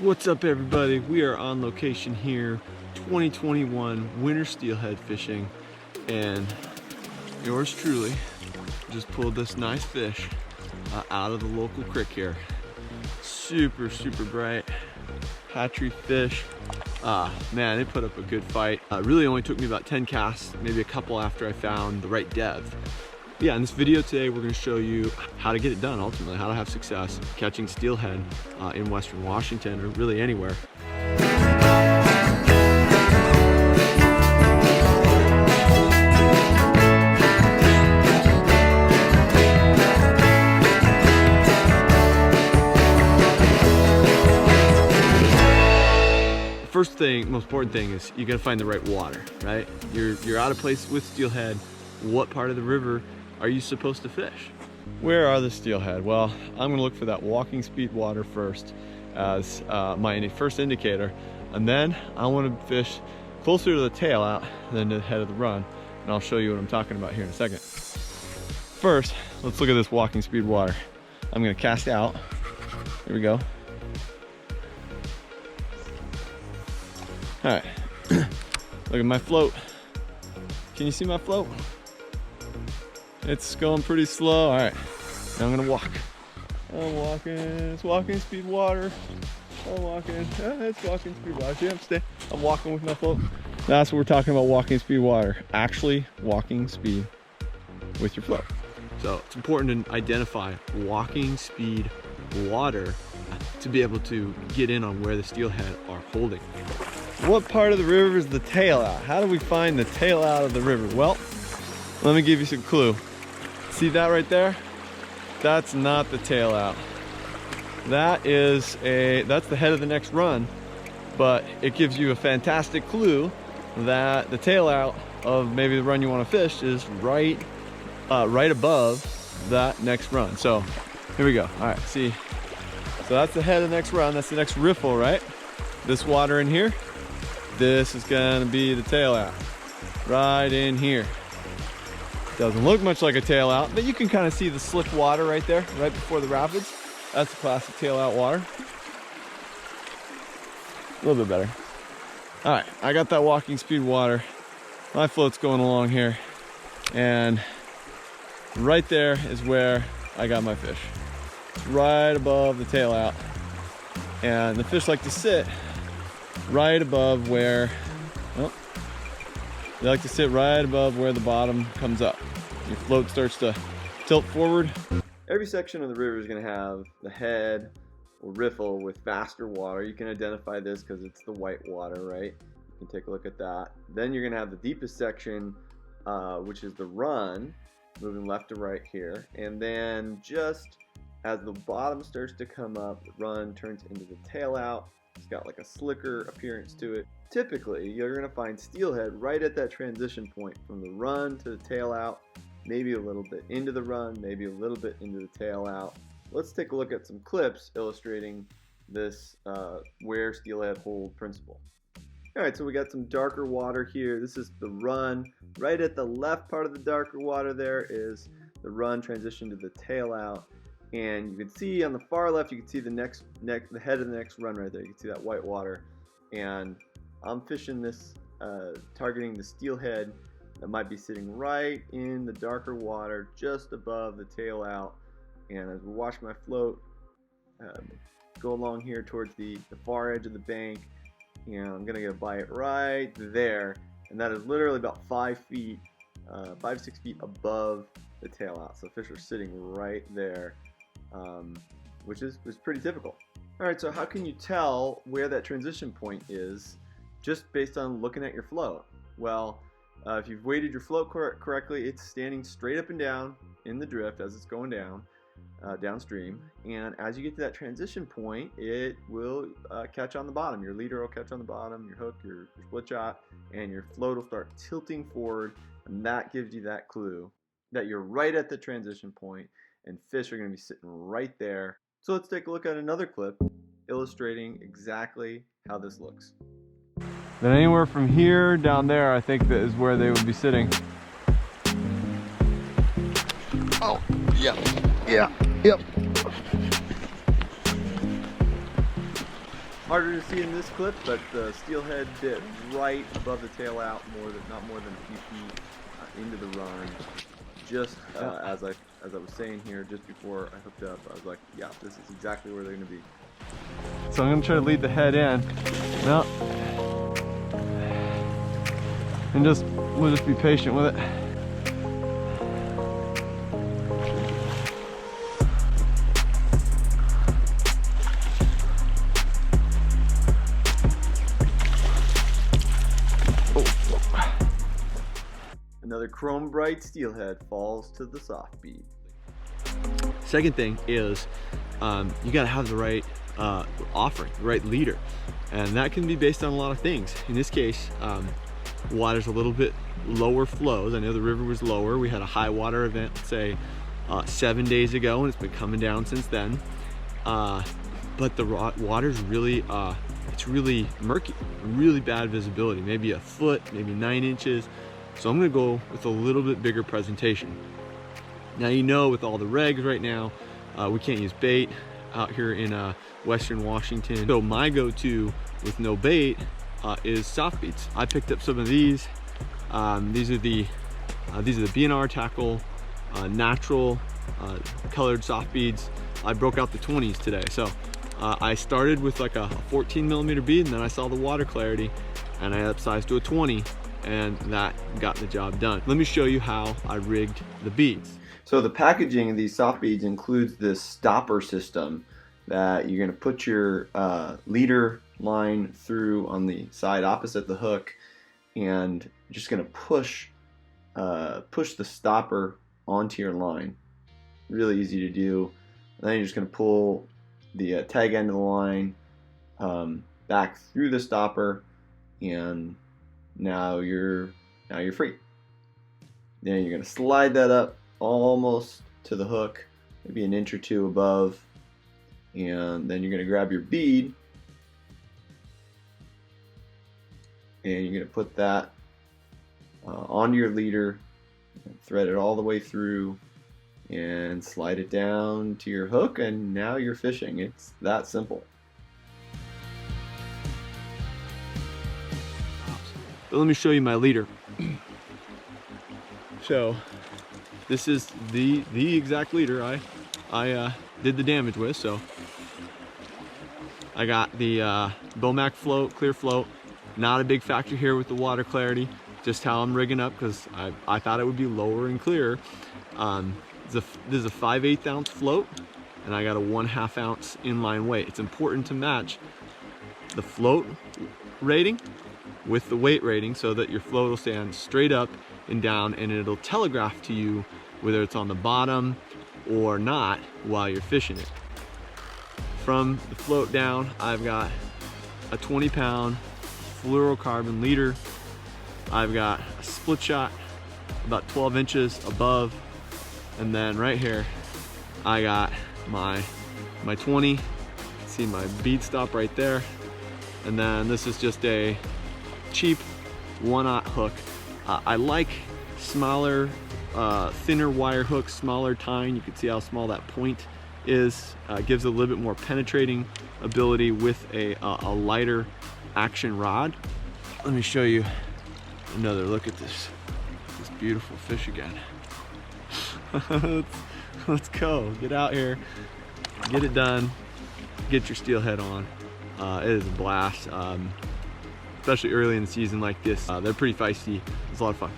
What's up, everybody? We are on location here, 2021 winter steelhead fishing, and yours truly just pulled this nice fish out of the local creek here. Super bright hatchery fish. Man, they put up a good fight. Really only took me about 10 casts, maybe a couple after I found the right depth. Yeah, in this video today, we're going to show you how to get it done, ultimately, how to have success catching steelhead in Western Washington, or really anywhere. First thing, most important thing is you got to find the right water, right? You're out of place with steelhead. What part of the river are you supposed to fish? Where are the steelhead? Well, I'm gonna look for that walking speed water first as my first indicator, and then I want to fish closer to the tail out than to the head of the run, and I'll show you what I'm talking about here in a second. First, let's look at this walking speed water. I'm gonna cast out. Here we go. All right, look at my float. Can you see my float? It's going pretty slow. All right, now I'm gonna walk. I'm walking, it's walking speed water. I'm walking, it's walking speed water. See, I'm walking with my float. That's what we're talking about, walking speed water. Actually walking speed with your float. So it's important to identify walking speed water to be able to get in on where the steelhead are holding. What part of the river is the tail out? How do we find the tail out of the river? Well, let me give you some clue. See that right there? That's not the tail out. That's the head of the next run, but it gives you a fantastic clue that the tail out of maybe the run you want to fish is right above that next run. So here we go. All right, see. So that's the head of the next run. That's the next riffle, right? This water in here. This is gonna be the tail out, right in here. Doesn't look much like a tail out, but you can kind of see the slick water right there, right before the rapids. That's the classic tail out water. A little bit better. All right, I got that walking speed water. My float's going along here, and right there is where I got my fish. It's right above the tail out, and the fish like to sit right above where, well, they like to sit right above where the bottom comes up. Your float starts to tilt forward. Every section of the river is going to have the head or riffle with faster water. You can identify this because it's the white water, right? You can take a look at that. Then you're going to have the deepest section, which is the run, moving left to right here. And then just as the bottom starts to come up, the run turns into the tail out. It's got like a slicker appearance to it. Typically, you're going to find steelhead right at that transition point from the run to the tail out, maybe a little bit into the run, maybe a little bit into the tail out. Let's take a look at some clips illustrating this where steelhead hold principle. All right, so we got some darker water here. This is the run. Right at the left part of the darker water there is the run transition to the tail out. And you can see on the far left, you can see the head of the next run right there. You can see that white water. And I'm fishing this, targeting the steelhead that might be sitting right in the darker water, just above the tail out. And as we watch my float go along here towards the far edge of the bank, and I'm gonna get a bite right there. And that is literally about 5 feet, 5-6 feet above the tail out. So fish are sitting right there. Which is pretty typical. All right, so how can you tell where that transition point is just based on looking at your float? Well, if you've weighted your float correctly, it's standing straight up and down in the drift as it's going down, downstream. And as you get to that transition point, it will catch on the bottom. Your leader will catch on the bottom, your hook, your split shot, and your float will start tilting forward. And that gives you that clue that you're right at the transition point, and fish are going to be sitting right there. So let's take a look at another clip illustrating exactly how this looks. Then anywhere from here down there, I think that is where they would be sitting. Oh, yeah, yep. Harder to see in this clip, but the steelhead bit right above the tail out, not more than a few feet into the run. Just as I was saying here, just before I hooked up, I was like, yeah, this is exactly where they're going to be. So I'm going to try to lead the head in. Well, and we'll just be patient with it. Another chrome bright steelhead falls to the soft bead. Second thing is you got to have the right offering, the right leader, and that can be based on a lot of things. In this case, water's a little bit lower flows. I know the river was lower. We had a high water event, say 7 days ago, and it's been coming down since then. But the water's really it's really murky, really bad visibility, maybe a foot, maybe 9 inches. So I'm gonna go with a little bit bigger presentation. Now, you know, with all the regs right now, we can't use bait out here in Western Washington. So my go-to with no bait is soft beads. I picked up some of these. These are the B&R Tackle natural colored soft beads. I broke out the 20s today. So I started with like a 14mm bead, and then I saw the water clarity and I upsized to a 20, and that got the job done. Let me show you how I rigged the beads. So the packaging of these soft beads includes this stopper system that you're going to put your leader line through on the side opposite the hook, and you're just going to push the stopper onto your line. Really easy to do. And then you're just going to pull the tag end of the line back through the stopper, and now you're free. Then you're going to slide that up almost to the hook, maybe an inch or two above, and then you're going to grab your bead and you're going to put that onto your leader, thread it all the way through, and slide it down to your hook, and now you're fishing. It's that simple. But let me show you my leader. So this is the exact leader I did the damage with. So I got the Bomac float, clear float. Not a big factor here with the water clarity, just how I'm rigging up, because I thought it would be lower and clearer. This is a 5/8 ounce float, and I got a 1/2 ounce inline weight. It's important to match the float rating with the weight rating so that your float will stand straight up and down, and it'll telegraph to you whether it's on the bottom or not while you're fishing it. From the float down, I've got a 20-pound fluorocarbon leader. I've got a split shot about 12 inches above, and then right here I got my 20. See my bead stop right there, and then this is just a cheap 1/0 hook. I like smaller, thinner wire hooks, smaller tine. You can see how small that point is. Gives a little bit more penetrating ability with a lighter action rod. Let me show you another look at this beautiful fish again. Let's go. Get out here, get it done, get your steelhead on. It is a blast, especially early in the season like this. They're pretty feisty. It's a lot of fun.